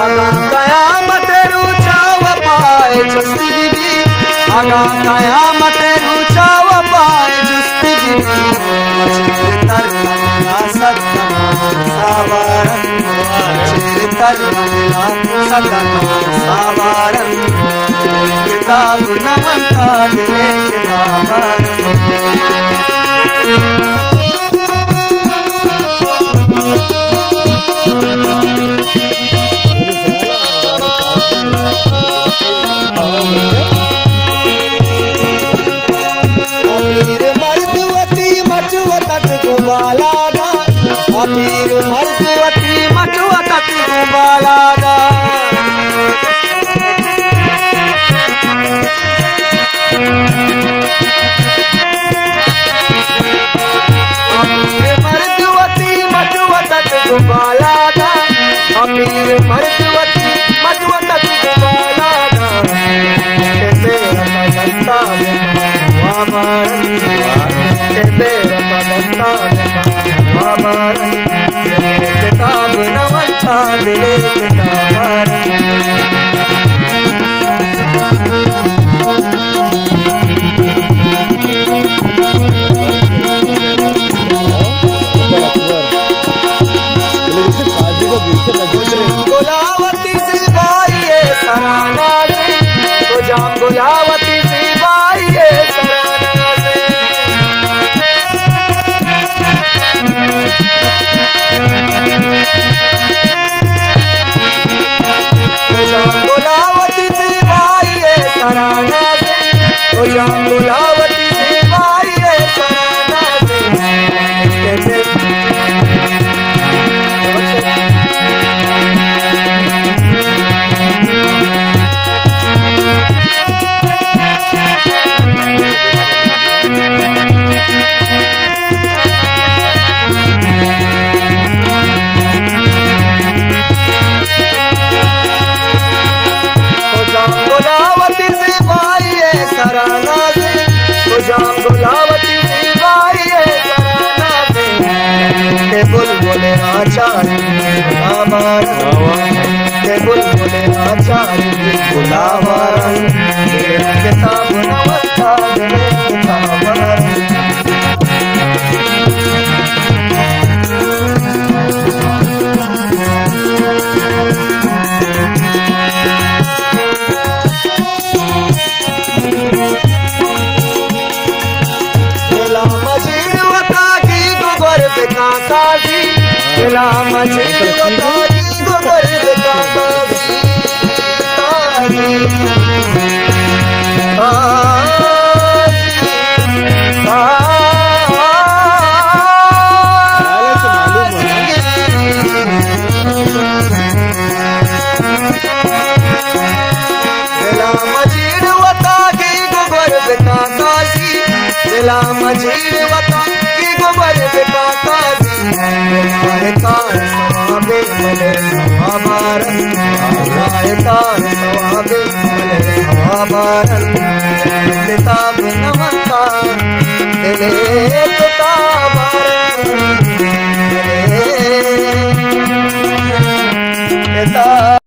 आगा कयामत रुचाव पाए जुस्ती बीबी आगा कयामत रुचाव पाए जुस्ती बीबी तर लगेगा सदका सावरन तर लगेगा सदका सावरन किताब नमता दिले किताबरन अमीर मर्दवती मचुवतत गुबालादा अमीर मर्दवती मचुवतत गुबालादा अमीर मर्दवती मचुवतत गुबालादा अमीर मर्दवती मचुवतत गुबालादा तेरा बदस्ता किताब नवंता दिले गुलावती से बाई सराना से तो जाम गुलावती से बाई सराना से तो जाम गुलावती से बाई सराना से तो जाम गुलावती से बाई सराना से गुलावती से बाई सराना से तो जाम गुलावती से बाई सराना से बुलबुले आचार्य बुलबुले आचार्य गुलावरन किताब नवंता दिले किताबरन काकाजी दिला मचे बताई गोबर काकाजी दिला मजीर बताई गोबर काकाजी दिला मजीर बताई गोबर काकाजी रायतार सवाबे मले हमारन रायतार सवाबे मले हमारन